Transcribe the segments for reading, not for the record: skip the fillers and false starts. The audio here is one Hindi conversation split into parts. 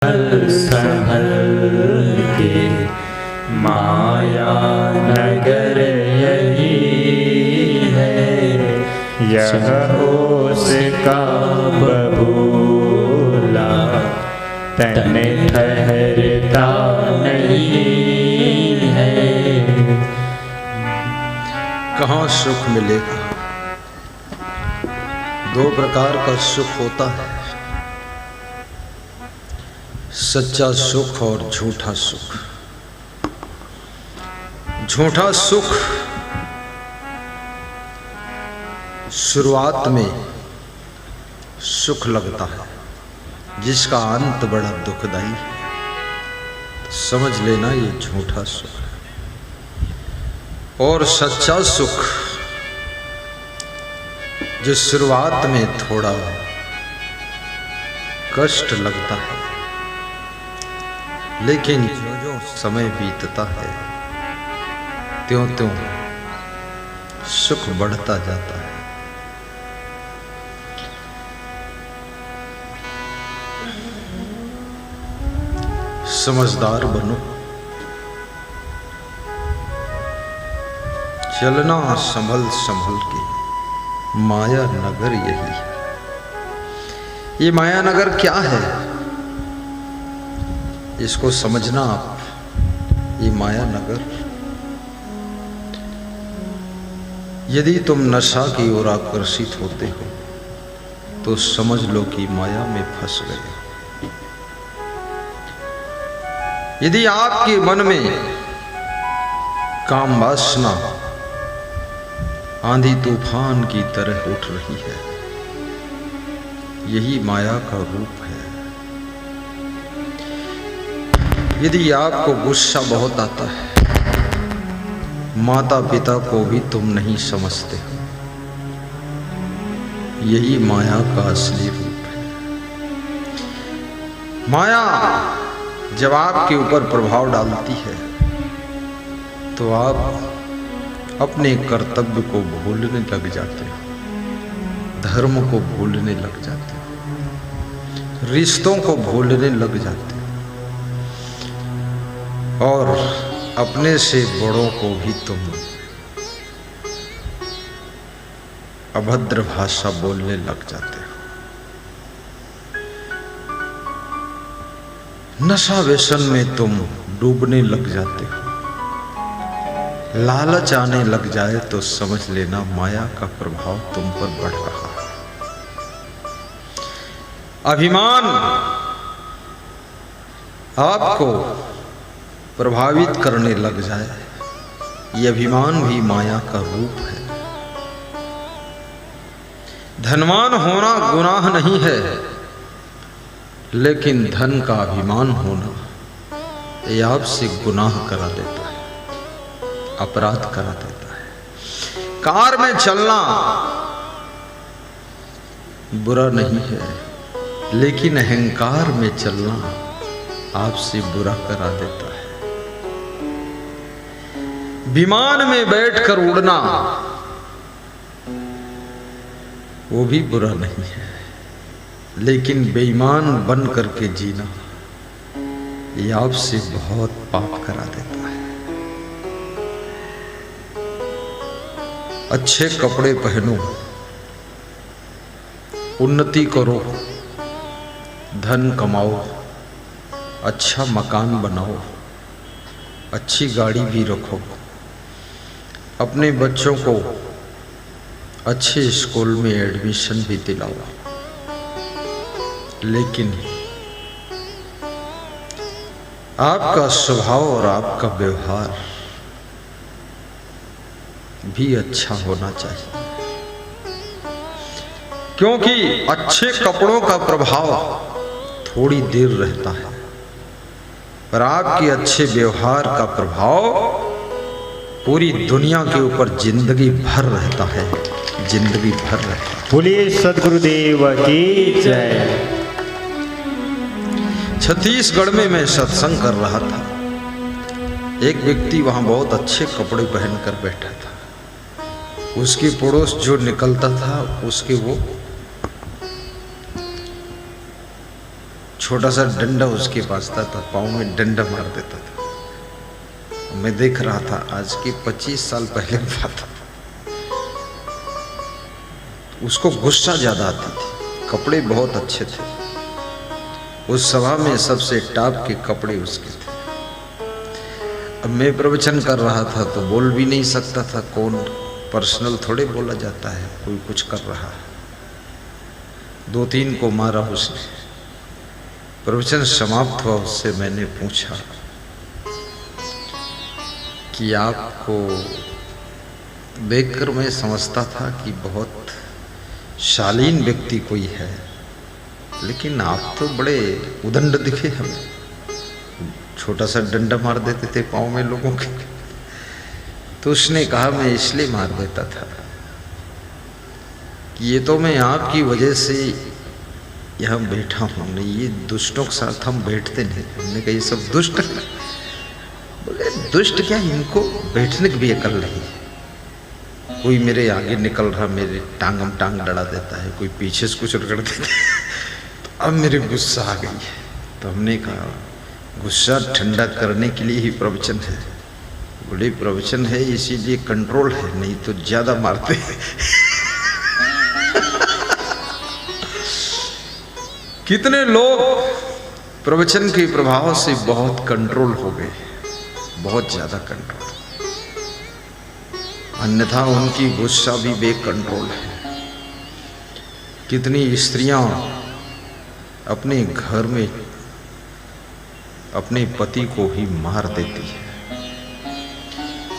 संभल के माया नगर यही है, यह उसका बबूला तन ठहरता नहीं है। कहाँ सुख मिलेगा? दो प्रकार का सुख होता है, सच्चा सुख और झूठा सुख। झूठा सुख शुरुआत में सुख लगता है, जिसका अंत बड़ा दुखदाई है, तो समझ लेना ये झूठा सुख है। और सच्चा सुख जो शुरुआत में थोड़ा कष्ट लगता है, लेकिन जो जो समय बीतता है त्यों त्यों सुख बढ़ता जाता है। समझदार बनो, चलना संभल संभल के, माया नगर यही है। ये माया नगर क्या है, इसको समझना आप। ये माया नगर, यदि तुम नशा की ओर आकर्षित होते हो तो समझ लो कि माया में फंस गए। यदि आपके मन में काम वासना आंधी तूफान की तरह उठ रही है, यही माया का रूप है। यदि आपको गुस्सा बहुत आता है, माता पिता को भी तुम नहीं समझते हो, यही माया का असली रूप है। माया जब आपके ऊपर प्रभाव डालती है तो आप अपने कर्तव्य को भूलने लग जाते हो, धर्म को भूलने लग जाते हो, रिश्तों को भूलने लग जाते हो, और अपने से बड़ों को भी तुम अभद्र भाषा बोलने लग जाते हो। नशा व्यसन में तुम डूबने लग जाते हो। लालच आने लग जाए तो समझ लेना माया का प्रभाव तुम पर बढ़ रहा है। अभिमान आपको प्रभावित करने लग जाए, ये अभिमान भी माया का रूप है। धनवान होना गुनाह नहीं है, लेकिन धन का अभिमान होना ये आपसे गुनाह करा देता है, अपराध करा देता है। कार में चलना बुरा नहीं है, लेकिन अहंकार में चलना आपसे बुरा करा देता है। विमान में बैठकर उड़ना वो भी बुरा नहीं है, लेकिन बेईमान बन करके जीना ये आपसे बहुत पाप करा देता है। अच्छे कपड़े पहनो, उन्नति करो, धन कमाओ, अच्छा मकान बनाओ, अच्छी गाड़ी भी रखो, अपने बच्चों को अच्छे स्कूल में एडमिशन भी दिलाओ, लेकिन आपका स्वभाव और आपका व्यवहार भी अच्छा होना चाहिए, क्योंकि अच्छे कपड़ों का प्रभाव थोड़ी देर रहता है, पर आपके अच्छे व्यवहार का प्रभाव पूरी दुनिया के ऊपर जिंदगी भर रहता है, जिंदगी भर रहता है। बोलिए सद्गुरुदेव की जय। छत्तीसगढ़ में मैं सत्संग कर रहा था। एक व्यक्ति वहां बहुत अच्छे कपड़े पहनकर बैठा था। उसके पड़ोस जो निकलता था उसके वो छोटा सा डंडा उसके पास था, पाँव में डंडा मार देता था। मैं देख रहा था, आज की 25 साल पहले की बात। उसको गुस्सा ज्यादा आती थी, कपड़े बहुत अच्छे थे। उस सभा में सबसे टॉप के कपड़े उसके थे। अब मैं प्रवचन कर रहा था तो बोल भी नहीं सकता था, कौन पर्सनल थोड़े बोला जाता है, कोई कुछ कर रहा है। 2-3 को मारा उसने। प्रवचन समाप्त हुआ, उससे मैंने पूछा कि आपको देखकर मैं समझता था कि बहुत शालीन व्यक्ति कोई है, लेकिन आप तो बड़े उदंड दिखे हमें। छोटा सा डंडा मार देते थे पाँव में लोगों के। तो उसने कहा, मैं इसलिए मार देता था कि ये तो मैं आपकी वजह से यहाँ बैठा हूँ, नहीं ये दुष्टों के साथ हम बैठते नहीं। हमने कहा ये सब दुष्ट है। बोले दुष्ट क्या, इनको बैठने की भी अकल नहीं। कोई मेरे आगे निकल रहा, मेरे टांग लड़ा देता है, कोई पीछे से कुछ रगड़ देता है। तो अब मेरे गुस्सा आ गई है। तो हमने कहा गुस्सा ठंडा करने के लिए ही प्रवचन है। बोले प्रवचन है इसीलिए कंट्रोल है, नहीं तो ज्यादा मारते हैं। कितने लोग प्रवचन के प्रभाव से बहुत कंट्रोल हो गए, बहुत ज्यादा कंट्रोल। अन्यथा उनकी गुस्सा भी बेकंट्रोल है। कितनी स्त्रियां अपने घर में अपने पति को ही मार देती है,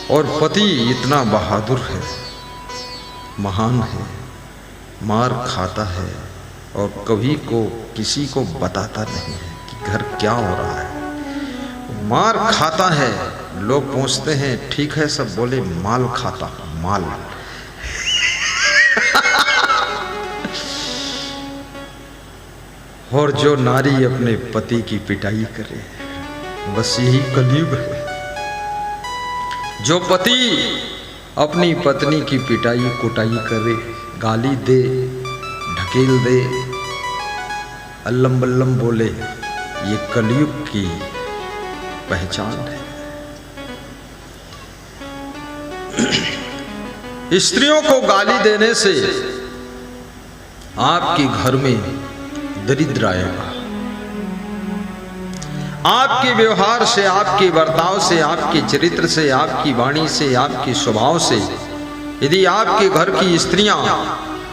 और पति इतना बहादुर है, महान है, मार खाता है और कभी को किसी को बताता नहीं है कि घर क्या हो रहा है। मार खाता है, लोग पूछते हैं ठीक है सब, बोले माल खाता, माल। और जो नारी अपने पति की पिटाई करे, बस यही कलयुग है। जो पति अपनी पत्नी की पिटाई कुटाई करे, गाली दे, ढकेल दे, अल्लम बल्लम बोले, ये कलयुग की पहचान है। स्त्रियों को गाली देने से आपके घर में दरिद्र आएगा। आपके व्यवहार से, आपके बर्ताव से, आपके चरित्र से, आपकी वाणी से, आपके स्वभाव से यदि आपके घर की स्त्रियां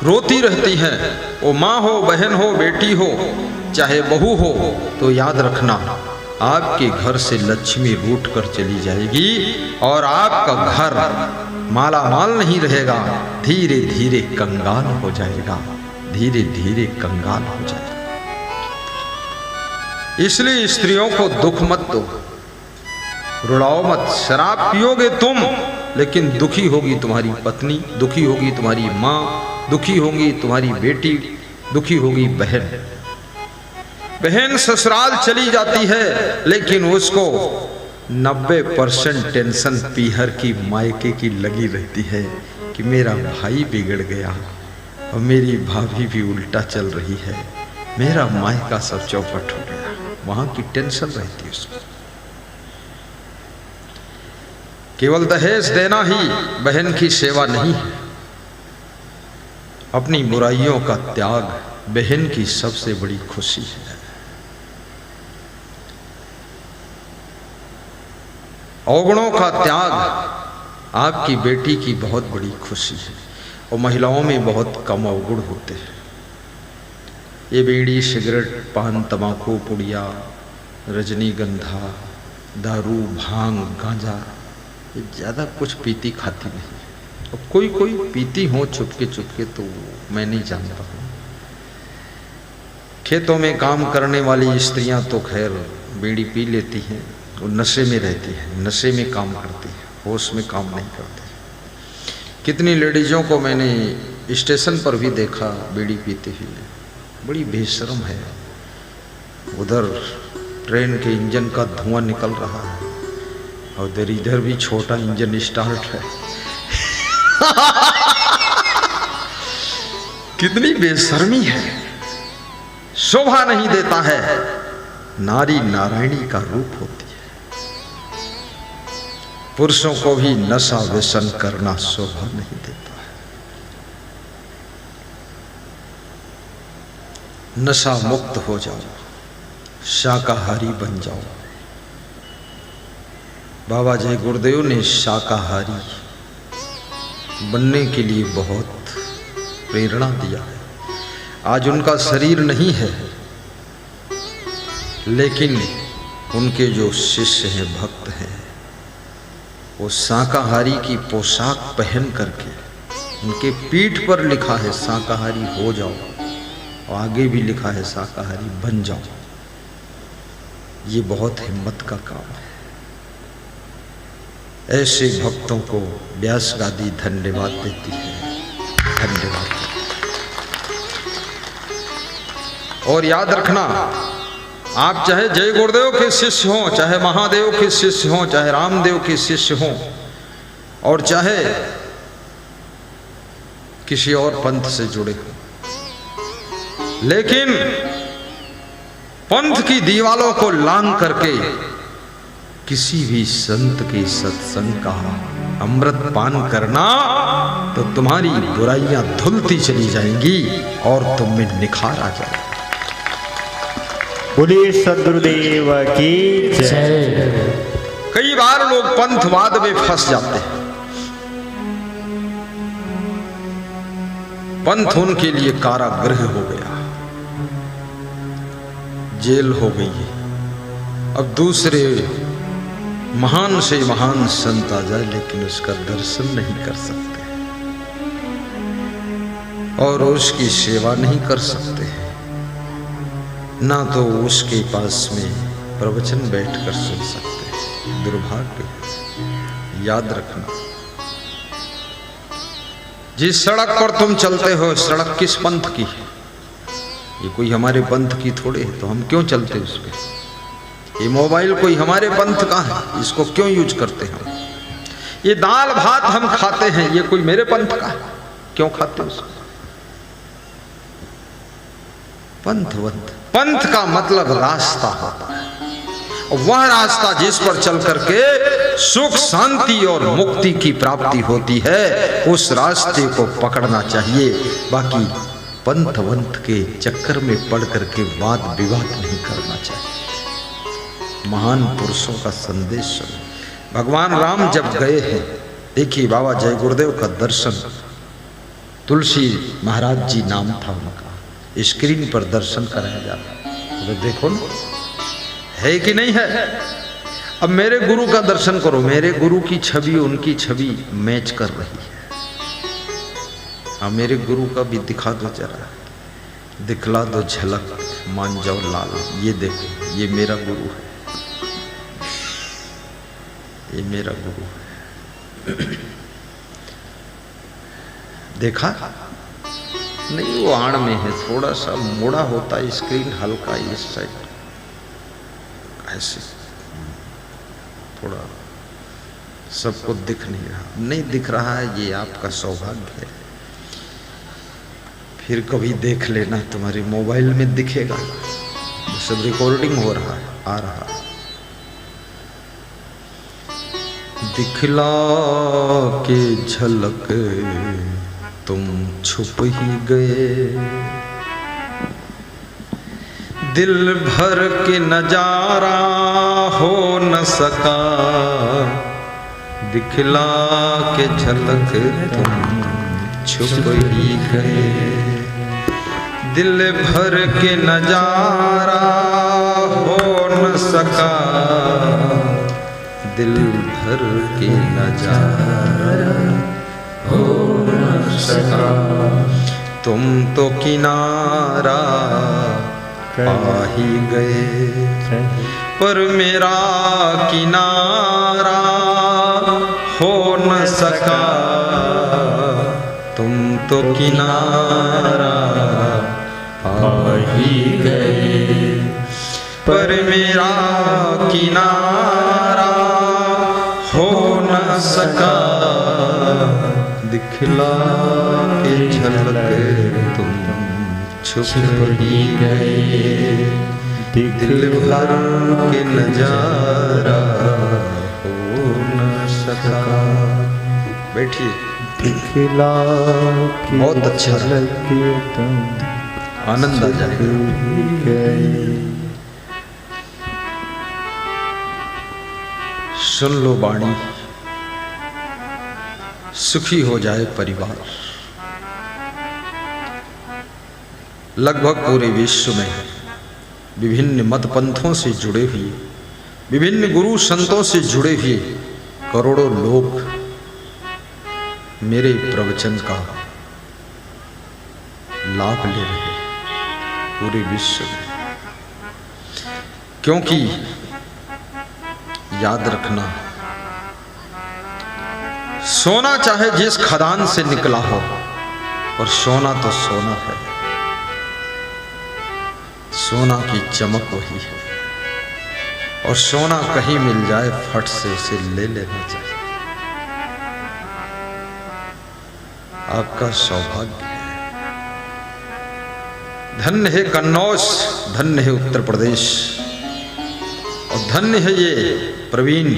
रोती रहती हैं, वो माँ हो, बहन हो, बेटी हो, चाहे बहू हो, तो याद रखना आपके घर से लक्ष्मी रूठ कर चली जाएगी और आपका घर माला माल नहीं रहेगा, धीरे धीरे कंगाल हो जाएगा, धीरे धीरे कंगाल हो जाएगा। इसलिए स्त्रियों को दुख मत दो, रुलाओ मत। शराब पियोगे तुम, लेकिन दुखी होगी तुम्हारी पत्नी, दुखी होगी तुम्हारी माँ, दुखी होगी तुम्हारी बेटी, दुखी होगी बहन। बहन ससुराल चली जाती है, लेकिन उसको 90% टेंशन पीहर की मायके की लगी रहती है कि मेरा भाई बिगड़ गया और मेरी भाभी भी उल्टा चल रही है, मेरा मायका सब चौपट हो गया। वहां की टेंशन रहती है उसको। केवल दहेज देना ही बहन की सेवा नहीं है। अपनी बुराइयों का त्याग बहन की सबसे बड़ी खुशी है। अवगुणों का त्याग आपकी बेटी की बहुत बड़ी खुशी है। और महिलाओं में बहुत कम अवगुण होते हैं। ये बीड़ी, सिगरेट, पान, तंबाकू, पुड़िया, रजनीगंधा, दारू, भांग, गांजा, ये ज़्यादा कुछ पीती खाती नहीं। और कोई कोई पीती हो चुपके चुपके, तो मैं नहीं जानता हूँ। खेतों में काम करने वाली स्त्रियां तो खैर बीड़ी पी लेती हैं, वो नशे में रहती है, नशे में काम करती है, होश में काम नहीं करती। कितनी लेडीज़ों को मैंने स्टेशन पर भी देखा बीड़ी पीते हुए, बड़ी बेशर्म है। उधर ट्रेन के इंजन का धुआं निकल रहा है और इधर भी छोटा इंजन स्टार्ट है। कितनी बेशर्मी है, शोभा नहीं देता है। नारी नारायणी का रूप होती है। पुरुषों को भी नशा व्यसन करना शोभा नहीं देता है। नशा मुक्त हो जाओ, शाकाहारी बन जाओ। बाबा जय गुरुदेव ने शाकाहारी बनने के लिए बहुत प्रेरणा दिया है। आज उनका शरीर नहीं है, लेकिन उनके जो शिष्य हैं, भक्त हैं, वो शाकाहारी की पोशाक पहन करके, उनके पीठ पर लिखा है शाकाहारी हो जाओ, और आगे भी लिखा है शाकाहारी बन जाओ। ये बहुत हिम्मत का काम है। ऐसे भक्तों को व्यास गादी धन्यवाद देती है, धन्यवाद। और याद रखना, आप चाहे जय गुरुदेव के शिष्य हों, चाहे महादेव के शिष्य हों, चाहे रामदेव के शिष्य हों, और चाहे किसी और पंथ से जुड़े हों, लेकिन पंथ की दीवालों को लांघ करके किसी भी संत के सत्संग का अमृत पान करना, तो तुम्हारी बुराइयां धुलती चली जाएंगी और तुम में निखार आ जाएगा। बोलिए सद्गुरुदेव की जय। कई बार लोग पंथवाद में फंस जाते हैं। पंथ उनके लिए कारागृह हो गया, जेल हो गई है। अब दूसरे महान से महान संत आ जाए, लेकिन उसका दर्शन नहीं कर सकते और उसकी सेवा नहीं कर सकते, ना तो उसके पास में प्रवचन बैठकर सुन सकते। दुर्भाग्य। याद रखना, जिस सड़क पर तुम चलते हो, सड़क किस पंथ की है? ये कोई हमारे पंथ की थोड़े है, तो हम क्यों चलते उस पर? ये मोबाइल कोई हमारे पंथ का है, इसको क्यों यूज करते हम? ये दाल भात हम खाते हैं, ये कोई मेरे पंथ का है, क्यों खाते उसको? पंथ का मतलब रास्ता होता है, वह रास्ता जिस पर चल करके सुख शांति और मुक्ति की प्राप्ति होती है, उस रास्ते को पकड़ना चाहिए। बाकी पंथ के चक्कर में पड़ करके वाद विवाद नहीं करना चाहिए। महान पुरुषों का संदेश सुनो। भगवान राम जब गए हैं, देखिए बाबा जय गुरुदेव का दर्शन, तुलसी महाराज जी नाम था उनका, स्क्रीन पर दर्शन कराया जा रहा है, तो देखो ना, है कि नहीं है? अब मेरे गुरु का दर्शन करो, मेरे गुरु की छवि उनकी छवि मैच कर रही है। अब मेरे गुरु का भी दिखा दो जरा, दिखला दो झलक, मान जाओ लाल। ये देखो, ये मेरा गुरु है, ये मेरा गुरु है। देखा नहीं? वो आड़ में है, थोड़ा सा मुड़ा होता है स्क्रीन, हल्का इस साइड ऐसे, थोड़ा सबको दिख नहीं रहा। नहीं दिख रहा है, ये आपका सौभाग्य है। फिर कभी देख लेना, तुम्हारे मोबाइल में दिखेगा, सब रिकॉर्डिंग हो रहा है, आ रहा है। दिखला के झलक तुम छुप ही गए, दिल भर के नजारा हो न सका, दिखला के झलक तुम छुप ही गए, दिल भर के नजारा हो न सका, दिल भर के नजारा हो न सका, तुम तो किनारा पा ही गए, पर मेरा किनारा हो न सका, तुम तो किनारा पा ही गए, पर मेरा किनारा हो न सका, दिखला के झलक तुम छुप ही गए, दिल भर के नजारा हो न सका। बैठिए, दिखला के बहुत अच्छा लगे तुम आनंद आ जाएगा। गए। सुन लो वाणी, सुखी हो जाए परिवार। लगभग पूरे विश्व में विभिन्न मत पंथों से जुड़े हुए, विभिन्न गुरु संतों से जुड़े हुए करोड़ों लोग मेरे प्रवचन का लाभ ले रहे हैं पूरे विश्व में। क्योंकि याद रखना, सोना चाहे जिस खदान से निकला हो, और सोना तो सोना है, सोना की चमक वही है। और सोना कहीं मिल जाए फट से उसे ले लेना चाहिए। आपका सौभाग्य है। धन्य है कन्नौज, धन्य है उत्तर प्रदेश, और धन्य है ये Praveen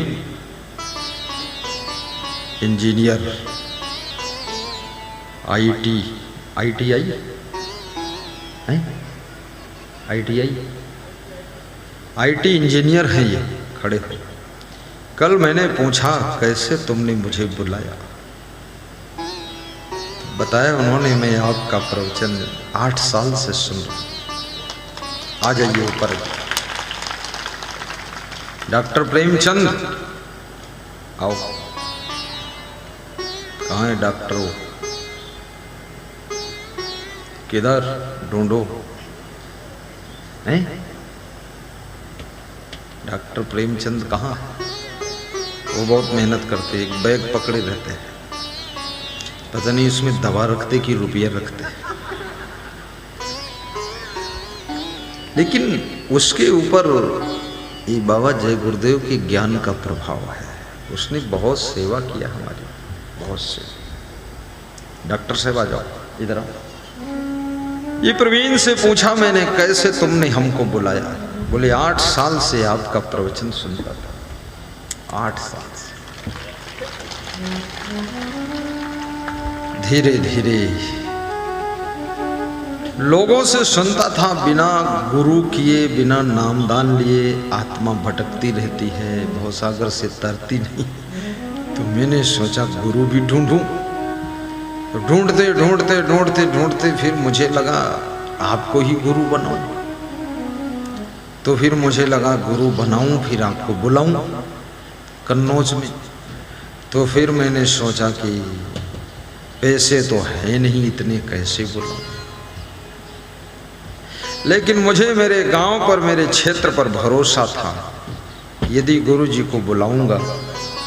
engineer ITI IT engineer हैं ये खड़े हो। कल मैंने पूछा कैसे तुमने मुझे बुलाया, बताया उन्होंने मैं आपका प्रवचन 8 साल से सुन रहा हूं। आ जाइए ऊपर। डॉक्टर प्रेमचंद आओ। कहाँ है डॉक्टर? वो किधर ढूंढो हैं? डॉक्टर प्रेमचंद कहाँ? वो बहुत मेहनत करते, एक बैग पकड़े रहते हैं, पता नहीं उसमें दवा रखते कि रुपया रखते। लेकिन उसके ऊपर ये बाबा जय गुरुदेव के ज्ञान का प्रभाव है। उसने बहुत सेवा किया हमारी, बहुत से। डॉक्टर साहब आ जाओ, इधर आओ। ये प्रवीण से पूछा मैंने कैसे तुमने हमको बुलाया? बोले 8 साल से आपका प्रवचन सुनता था, 8 साल से। धीरे धीरे लोगों से सुनता था, बिना गुरु किए, बिना नामदान लिए आत्मा भटकती रहती है, भवसागर से तरती नहीं। तो मैंने सोचा गुरु भी ढूंढूं। तो ढूंढते ढूंढते ढूंढते ढूंढते फिर मुझे लगा आपको ही गुरु बनाऊं। तो फिर मुझे लगा गुरु बनाऊं, फिर आपको बुलाऊं कन्नौज में। तो फिर मैंने सोचा कि पैसे तो है नहीं इतने, कैसे बुलाऊं। लेकिन मुझे मेरे गांव पर, मेरे क्षेत्र पर भरोसा था, यदि गुरु जी को बुलाऊंगा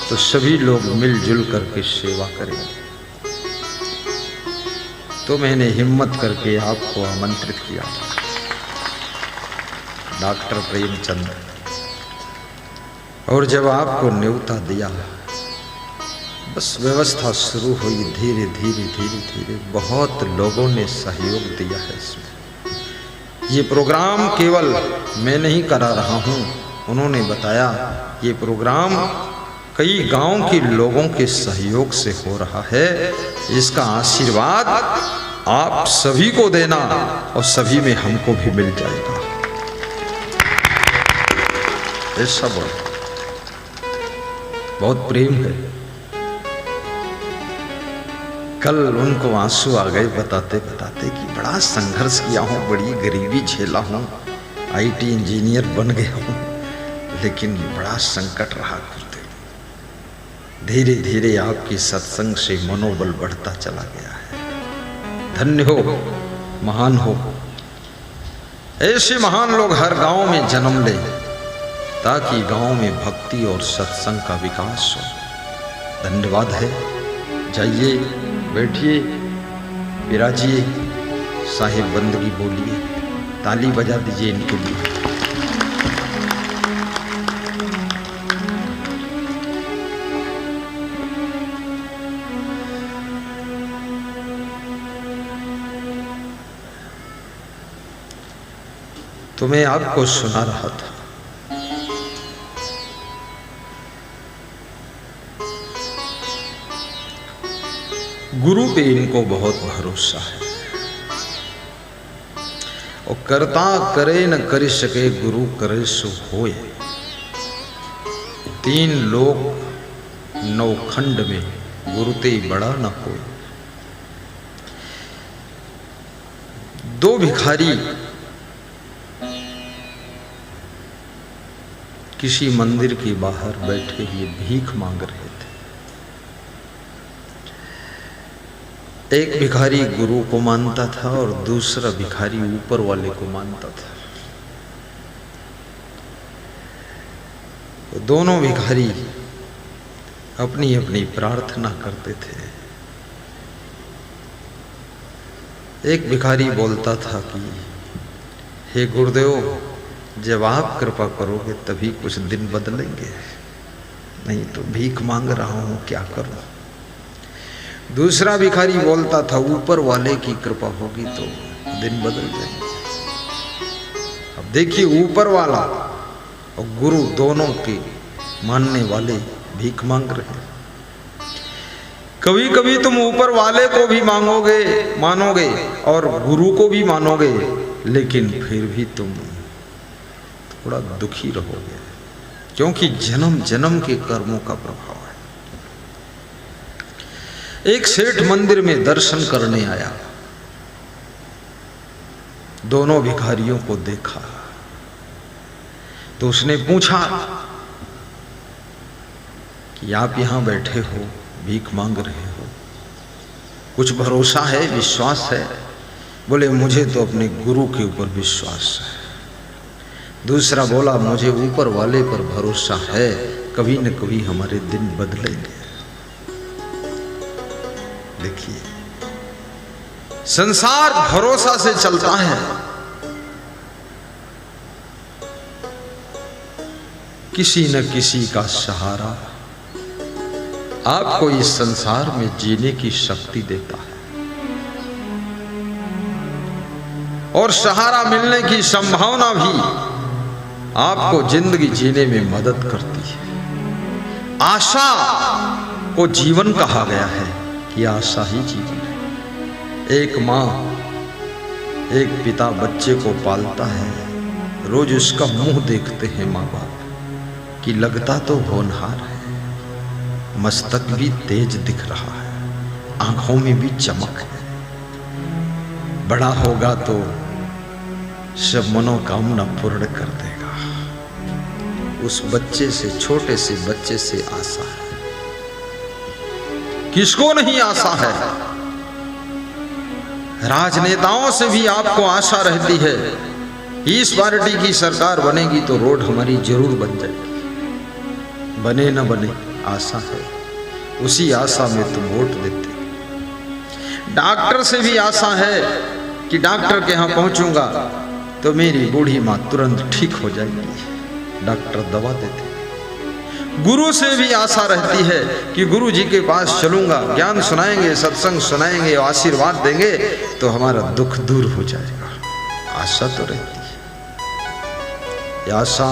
तो सभी लोग मिलजुल करके सेवा करेंगे। तो मैंने हिम्मत करके आपको आमंत्रित किया था, डॉक्टर प्रेमचंद। और जब आपको न्योता दिया, बस व्यवस्था शुरू हुई। धीरे धीरे धीरे धीरे बहुत लोगों ने सहयोग दिया है इसमें। ये प्रोग्राम केवल मैं नहीं करा रहा हूँ, उन्होंने बताया ये प्रोग्राम कई गांव के लोगों के सहयोग से हो रहा है। इसका आशीर्वाद आप सभी को देना और सभी में हमको भी मिल जाएगा। ऐसा बहुत प्रेम है। कल उनको आंसू आ गए बताते बताते कि बड़ा संघर्ष किया हूँ, बड़ी गरीबी झेला हूँ, IT इंजीनियर बन गया हूँ, लेकिन बड़ा संकट रहा गुरुदेव। धीरे धीरे आपकी सत्संग से मनोबल बढ़ता चला गया है। धन्य हो, महान हो। ऐसे महान लोग हर गांव में जन्म ले, ताकि गांव में भक्ति और सत्संग का विकास हो। धन्यवाद है। जाइए, बैठिए, विराजिए, साहिब बंदगी बोलिए, ताली बजा दीजिए इनके लिए। तो मैं आपको सुना रहा था। गुरु पे इनको बहुत भरोसा है, और करता करे न कर सके गुरु करे सो होए। 3 लोक 9 खंड में गुरु ते बड़ा न होए। 2 भिखारी किसी मंदिर के बाहर बैठे हुए भीख मांग रहे थे। एक भिखारी गुरु को मानता था और दूसरा भिखारी ऊपर वाले को मानता था। तो दोनों भिखारी अपनी अपनी प्रार्थना करते थे। एक भिखारी बोलता था कि हे गुरुदेव, जब आप कृपा करोगे तभी कुछ दिन बदलेंगे, नहीं तो भीख मांग रहा हूं, क्या करूं। दूसरा भिखारी बोलता था ऊपर वाले की कृपा होगी तो दिन बदल जाएंगे। अब देखिए, ऊपर वाला और गुरु दोनों के मानने वाले भीख मांग रहे हैं। कभी कभी तुम ऊपर वाले को भी मानोगे और गुरु को भी मानोगे, लेकिन फिर भी तुम थोड़ा दुखी रहोगे, क्योंकि जन्म जन्म के कर्मों का प्रभाव है। एक सेठ मंदिर में दर्शन करने आया, दोनों भिखारियों को देखा तो उसने पूछा कि आप यहां बैठे हो, भीख मांग रहे हो, कुछ भरोसा है, विश्वास है? बोले मुझे तो अपने गुरु के ऊपर विश्वास है। दूसरा बोला मुझे ऊपर वाले पर भरोसा है, कभी न कभी हमारे दिन बदलेंगे। देखिए, संसार भरोसा से चलता है। किसी न किसी का सहारा आपको इस संसार में जीने की शक्ति देता है, और सहारा मिलने की संभावना भी आपको जिंदगी जीने में मदद करती है। आशा को जीवन कहा गया है कि आशा ही जीवन है। एक माँ, एक पिता बच्चे को पालता है, रोज उसका मुंह देखते हैं माँ बाप कि लगता तो होनहार है, मस्तक भी तेज दिख रहा है, आंखों में भी चमक है, बड़ा होगा तो सब मनोकामना पूर्ण कर देगा। उस बच्चे से, छोटे से बच्चे से आशा है। किसको नहीं आशा है? राजनेताओं से भी आपको आशा रहती है, इस पार्टी की सरकार बनेगी तो रोड हमारी जरूर बन जाएगी। बने न बने आशा है, उसी आशा में तुम वोट देते। डॉक्टर से भी आशा है कि डॉक्टर के यहां पहुंचूंगा तो मेरी बूढ़ी मां तुरंत ठीक हो जाएगी, डॉक्टर दवा देते। गुरु से भी आशा रहती है कि गुरु जी के पास चलूंगा, ज्ञान सुनाएंगे, सत्संग सुनाएंगे, आशीर्वाद देंगे तो हमारा दुख दूर हो जाएगा। आशा तो रहती है। आशा,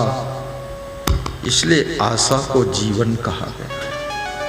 इसलिए आशा को जीवन कहा गया।